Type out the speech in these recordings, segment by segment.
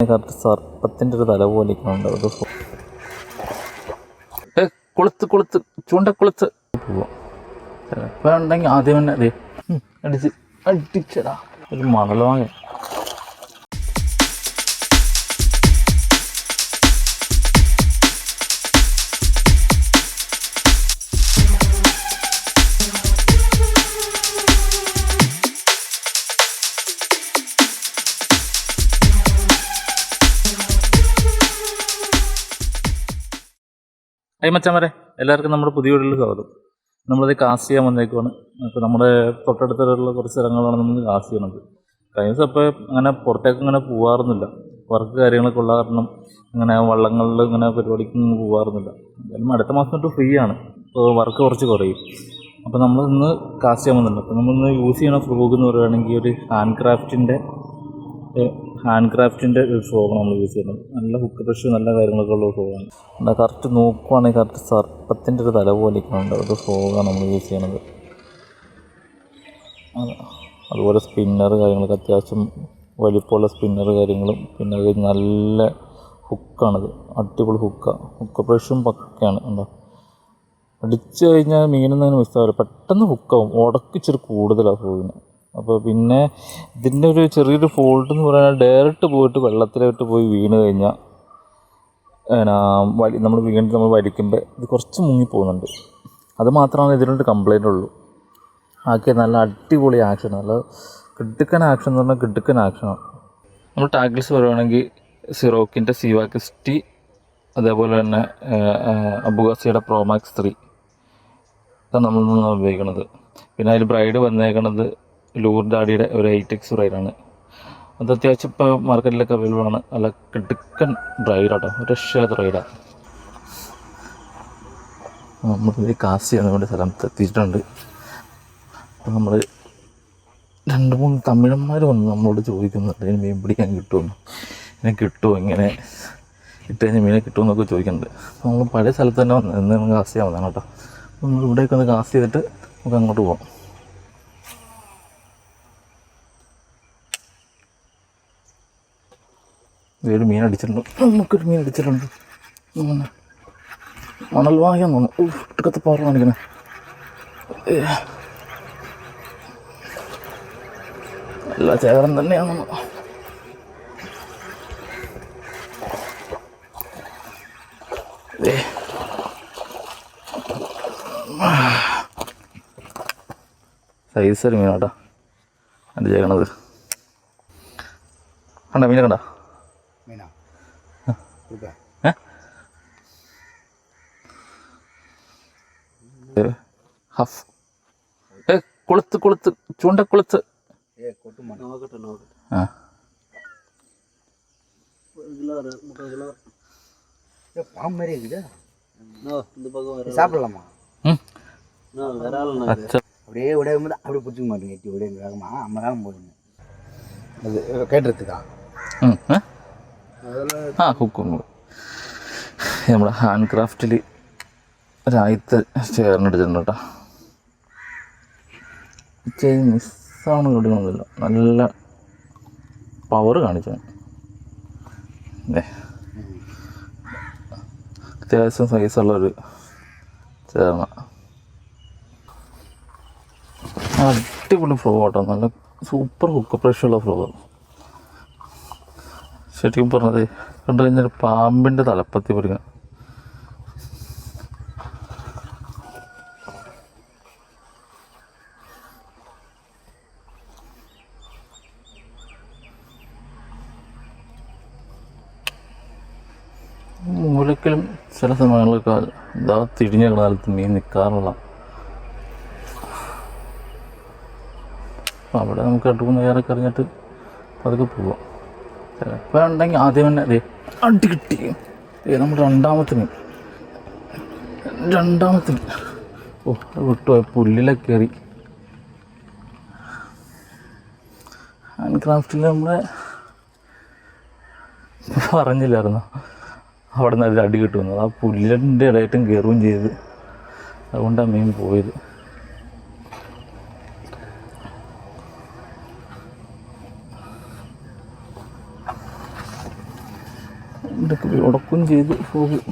Correct സർപ്പത്തിൻ്റെ ഒരു തല പോലെയൊക്കെ അത് കൊളുത്ത് ചൂണ്ടക്കൊളുത്ത് പോവാം. ചിലപ്പോൾ ഉണ്ടെങ്കിൽ ആദ്യം തന്നെ അതെ അടിച്ചടാ ഒരു മണലവാങ്ങ. മച്ചാമാരെ എല്ലാവർക്കും നമ്മുടെ പുതിയ വീട്ടിൽ സ്വാഗതം. നമ്മളത് കാസ്റ്റ് ചെയ്യാൻ വന്നേക്കുവാണ്. അപ്പോൾ നമ്മുടെ തൊട്ടടുത്തുള്ള കുറച്ച് സ്ഥലങ്ങളാണ് നമ്മൾ കാസ്റ്റ് ചെയ്യണത്. കഴിഞ്ഞ ദിവസം അപ്പോൾ അങ്ങനെ പുറത്തേക്ക് ഇങ്ങനെ പോകാറൊന്നുമില്ല, വർക്ക് കാര്യങ്ങളൊക്കെ ഉള്ള കാരണം ഇങ്ങനെ വള്ളങ്ങളിൽ ഇങ്ങനെ പരിപാടിക്ക് പോകാറൊന്നുമില്ല. എന്തായാലും അടുത്ത മാസം തൊട്ട് ഫ്രീ ആണ്, അപ്പോൾ വർക്ക് കുറച്ച് കുറയും. അപ്പോൾ നമ്മൾ ഇന്ന് കാസ്റ്റ് ചെയ്യാൻ വന്നിട്ടുണ്ട്. അപ്പോൾ നമ്മളിന്ന് യൂസ് ചെയ്യണ ഫ്രോഗ് എന്ന് പറയുകയാണെങ്കിൽ ഒരു ഹാൻഡ് ക്രാഫ്റ്റിൻ്റെ ഒരു ഫ്രോഗ് നമ്മൾ യൂസ് ചെയ്യുന്നത്. നല്ല ഹുക്ക് ബ്രഷ് നല്ല കാര്യങ്ങളൊക്കെ ഉള്ള ഫ്രോഗാണ്. എന്താ കറക്റ്റ് നോക്കുവാണെങ്കിൽ കറക്റ്റ് സർപ്പത്തിൻ്റെ ഒരു തല പോലെയൊക്കെ ഉണ്ട് ഒരു ഫ്രോഗാണ് നമ്മൾ യൂസ് ചെയ്യണത്. അതുപോലെ സ്പിന്നർ കാര്യങ്ങളൊക്കെ അത്യാവശ്യം വലിപ്പമുള്ള സ്പിന്നർ കാര്യങ്ങളും, പിന്നെ അത് നല്ല ഹുക്കാണത്, അടിപൊളി ഹുക്ക് ബ്രഷും പക്കയാണ്. എന്താ അടിച്ചു കഴിഞ്ഞാൽ മീനൊന്നും മിസ്സാവില്ല, പെട്ടെന്ന് ഹുക്കാവും, ഉടക്കിച്ചിരി കൂടുതലാണ് ഫ്രോഗിന്. അപ്പോൾ പിന്നെ ഇതിൻ്റെ ഒരു ചെറിയൊരു ഫോൾട്ട് എന്ന് പറയുന്നത് ഡയറക്റ്റ് പോയിട്ട് വെള്ളത്തിലോട്ട് പോയി വീണ് കഴിഞ്ഞാൽ നമ്മൾ വീണ്ടും നമ്മൾ വലിക്കുമ്പോൾ ഇത് കുറച്ച് മുങ്ങിപ്പോകുന്നുണ്ട്. അത് മാത്രമാണ് ഇതിനൊരു കംപ്ലൈൻ്റ് ഉള്ളൂ. ആക്കിയ നല്ല അടിപൊളി ആക്ഷൻ, നല്ല കിടുക്കൻ ആക്ഷൻ എന്ന് പറഞ്ഞാൽ കിടുക്കൻ ആക്ഷനാണ്. നമ്മൾ ടാഗിൾസ് പറയുകയാണെങ്കിൽ സിറോക്കിൻ്റെ സിവാക്സ്റ്റി, അതേപോലെ തന്നെ അബുഗാസിയുടെ പ്രോമാക്സ് 3 ഇതാണ് നമ്മൾ ഉപയോഗിക്കുന്നത്. പിന്നെ അതിൽ ബ്രൈഡ് വന്നേക്കണത് ലൂർ ഡാഡിയുടെ ഒരു 8X ബ്രൈഡാണ്. അത് അത്യാവശ്യം ഇപ്പോൾ മാർക്കറ്റിലൊക്കെ അവൈലബിൾ ആണ്. നല്ല കിടുക്കൻ ബ്രൈഡാട്ടോ, ഒരു രക്ഷയില്ലാത്ത ബ്രൈഡാണ്. നമ്മളിത് കാസ്റ്റ് ചെയ്യാൻ വേണ്ടി സ്ഥലത്ത് എത്തിയിട്ടുണ്ട്. അപ്പോൾ നമ്മൾ 2-3 തമിഴന്മാർ വന്ന് നമ്മളോട് ചോദിക്കുന്നുണ്ട് ഇതിന് മീൻ പിടിക്കാൻ കിട്ടുമെന്ന്, ഇതിനെ കിട്ടുമോ, ഇങ്ങനെ ഇട്ട് കഴിഞ്ഞാൽ മീനെ കിട്ടുമെന്നൊക്കെ ചോദിക്കുന്നുണ്ട്. അപ്പോൾ നമ്മൾ പഴയ സ്ഥലത്ത് തന്നെ വന്ന് നമ്മൾ കാസ്റ്റ് ചെയ്യാൻ വന്നതാണ് കേട്ടോ. അപ്പോൾ നമ്മൾ ഇവിടേക്ക് ഒന്ന് കാസ്റ്റ് ചെയ്തിട്ട് നമുക്ക് അങ്ങോട്ട് പോകാം. ഒരു മീൻ അടിച്ചിട്ടുണ്ട്, നമുക്കൊരു മീൻ അടിച്ചിട്ടുണ്ട്. മണൽ വാങ്ങിയാൻ തോന്നുന്നു. ഇട്ടക്കത്ത് പാറ കാണിക്കണേ. നല്ല ചേകരം തന്നെയാണ്. സൈസൊരു മീനാട്ടാ എൻ്റെ ചെയ്യണത്. കണ്ട മീനെ കണ്ട ഹഫ് കൊളുത്ത് ചൂണ്ടക്കൊളുത്ത്. சாப்பிடலாமா? அப்படியே விடாம அப்படி பிடிச்சிக்க மாட்டேங்க, எட்டி விட வேகமா அம்மராக போடுங்க. அது கேட்டுறதுக்கா ഹുക്കും നമ്മുടെ ഹാൻഡ് ക്രാഫ്റ്റിൽ ഒരായത്ത് ചേർന്നെടുത്തിട്ടുണ്ട് കേട്ടോ. ചെയിൻ മിസ്സാണ് കൊടുക്കണമെന്നില്ല, നല്ല പവർ കാണിച്ചു. അത്യാവശ്യം സൈസുള്ളൊരു ചേർന്ന അടിപൊളി ഫ്ലോ ആട്ടോ, നല്ല സൂപ്പർ ഹുക്ക് ബ്രഷുള്ള ഫ്ലോ. ശരിക്കും പറഞ്ഞത് കണ്ടു കഴിഞ്ഞാൽ പാമ്പിൻ്റെ തലപ്പത്തി പിടിക്കുക. മൂലക്കലും ചില സമയങ്ങളൊക്കെ ഇതാ തിരിഞ്ഞ കാലത്ത് മീൻ നിൽക്കാറുള്ള. അപ്പോൾ അവിടെ നമുക്ക് 2-3 നേരമൊക്കെ അറിഞ്ഞിട്ട് അതൊക്കെ പോവാം. ചിലപ്പോൾ ഉണ്ടെങ്കിൽ ആദ്യം തന്നെ അതെ അടി കിട്ടി. നമ്മുടെ രണ്ടാമത്തെ മീൻ ഓ അത് വിട്ടുപോയ പുല്ലിലൊക്കെ കയറി. ഹാൻഡ് ക്രാഫ്റ്റിൽ നമ്മളെ പറഞ്ഞില്ലായിരുന്നു അവിടെ നിന്ന് അതിൽ അടി കിട്ടുന്നത്. ആ പുല്ലിൻ്റെ ഇടയായിട്ടും കയറുകയും ചെയ്ത്, അതുകൊണ്ടാണ് മീൻ പോയത്. ഇതൊക്കെ ഉടക്കും ചെയ്ത് പോകും.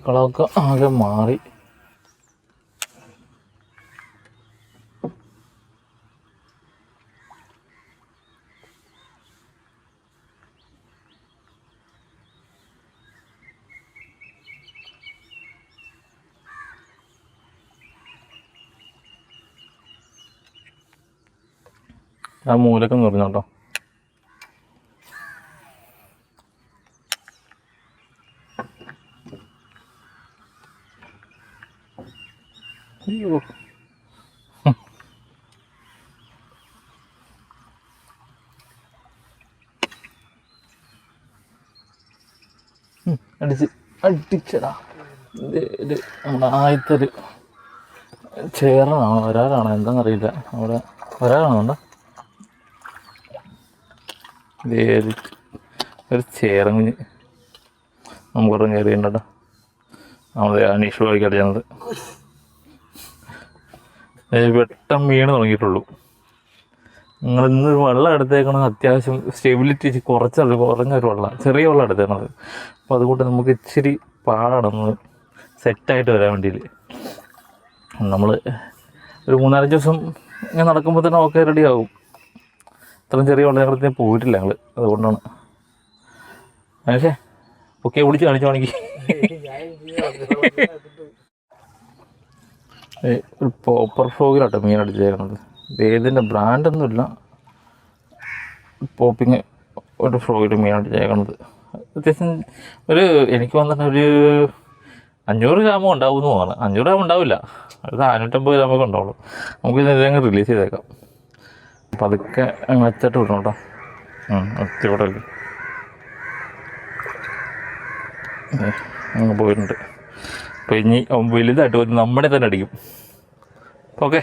കളമൊക്കെ ആകെ മാറി. ആ മൂലൊക്കെ നിറഞ്ഞു കേട്ടോ. അയ്യോ, അടിച്ചടാ. ഇത് നമ്മുടെ ആദ്യത്തെ ചേറാണോ ഒരാളാണോ എന്താണെന്നറിയില്ല. അവിടെ ഒരാളാണോ ഒരു ചേറങ്ങുഞ്ഞ് നമുക്കൊരു കയറിയുണ്ടോ. നമ്മുടെ അനീഷ് പോയിക്കട്ടെ ചെയ്യുന്നത് വെട്ടം വീണ് തുടങ്ങിയിട്ടുള്ളൂ. നിങ്ങളിന്ന് വെള്ളം എടുത്തേക്കണത് അത്യാവശ്യം സ്റ്റെബിലിറ്റി കുറഞ്ഞൊരു വെള്ളം, ചെറിയ വെള്ളം എടുത്തേക്കണത്. അപ്പോൾ അതുകൊണ്ട് നമുക്ക് ഇച്ചിരി പാടാണെന്ന് സെറ്റായിട്ട് വരാൻ വേണ്ടിയിൽ. നമ്മൾ ഒരു 3-4 ദിവസം ഇങ്ങനെ നടക്കുമ്പോൾ തന്നെ ഓക്കെ റെഡി ആകും. ഇത്രയും ചെറിയ വെള്ളത്തിൽ പോയിട്ടില്ല ഞങ്ങൾ, അതുകൊണ്ടാണ്. പക്ഷേ ഒക്കെ പിടിച്ച് കാണിച്ചോണെങ്കിൽ ഒരു പോപ്പർ ഫ്രോഗിലാട്ടോ മീൻ അടിച്ചേക്കണത്. ഏതിൻ്റെ ബ്രാൻഡൊന്നുമില്ല, പോപ്പിങ് ഒരു ഫ്രോഗിൽ മീൻ അടിച്ചേക്കണത്. അത്യാവശ്യം എനിക്ക് വന്നിട്ട് ഒരു 500 ഗ്രാമം ഉണ്ടാവും എന്ന് തോന്നുന്നു. 500 ഗ്രാം ഉണ്ടാവില്ല, ഒരു 450 ഗ്രാമൊക്കെ ഉണ്ടാവുള്ളൂ. നമുക്ക് ഇതിനെ റിലീസ് ചെയ്തേക്കാം. അപ്പം അതൊക്കെ വെച്ചിട്ട് വിടണം കേട്ടോ. ഒത്തിരി അങ്ങ് പോയിട്ടുണ്ട്. അപ്പോൾ ഇനി വലുതായിട്ട് പോയി നമ്മളെ തന്നെ അടിക്കും. ഓക്കെ,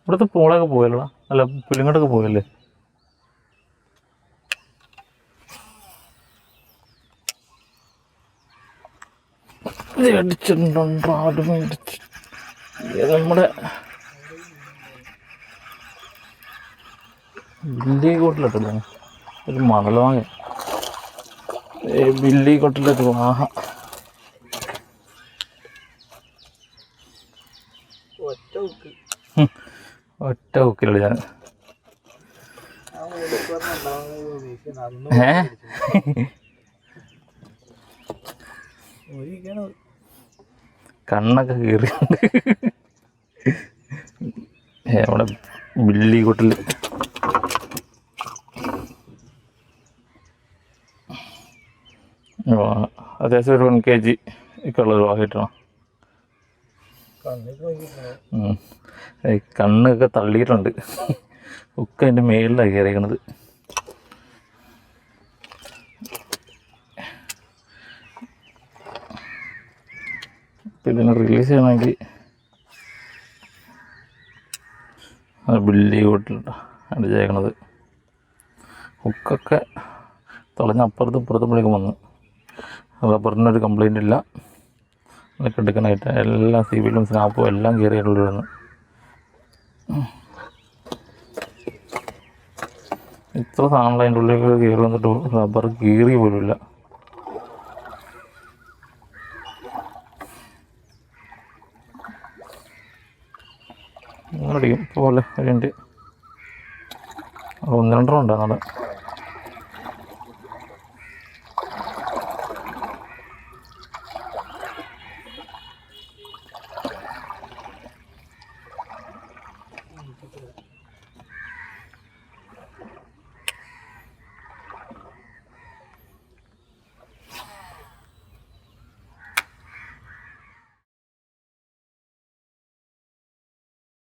ഇവിടുത്തെ പോളൊക്കെ പോയല്ലോടാ, അല്ല പുലിങ്ങോട്ടൊക്കെ പോയല്ലേ. ഇത് അടിച്ചിട്ടുണ്ടോ നമ്മുടെ ബില്ലി കോട്ടിലിട്ടല്ലേ ഒരു മണലവാങ്ങ, ബില്ലി കോട്ടിലൊരു വാഹ. ഒറ്റ ഉക്കിലുള്ള ഞാൻ കണ്ണൊക്കെ കീറിയുണ്ട്. നമ്മുടെ ബില്ലി കൂട്ടിൽ അത്യാവശ്യം ഒരു 1 kg ഒക്കെ ഉള്ളൊരു വാഹിട്ടാണ്. കണ്ണൊക്കെ തള്ളിയിട്ടുണ്ട്. ഒക്കെ അതിൻ്റെ മേളിലാണ് കയറിയേക്കണത്. അപ്പം ഇതിനെ റിലീസ് ചെയ്യണമെങ്കിൽ ബില്ലി കൂട്ടിലിട്ടോ അടിച്ചേക്കണത്. ഹുക്കൊക്കെ തുളഞ്ഞ് അപ്പുറത്തും ഇപ്പുറത്തുമ്പോഴേക്കും വന്നു. റബ്ബറിനൊരു കംപ്ലൈൻ്റ് ഇല്ല. കിടക്കാനായിട്ട് എല്ലാ സിവിലും സ്നാപ്പും എല്ലാം കയറിയിട്ടുള്ളതാണ്. ഇത്ര സാധനങ്ങൾ അതിൻ്റെ ഉള്ളിൽ കയറി വന്നിട്ട് റബ്ബർ കീറി പോലുമില്ല. അങ്ങനെ അടിക്കും പോലെ ഒരു 1 2 ഉണ്ടാകുന്നത്.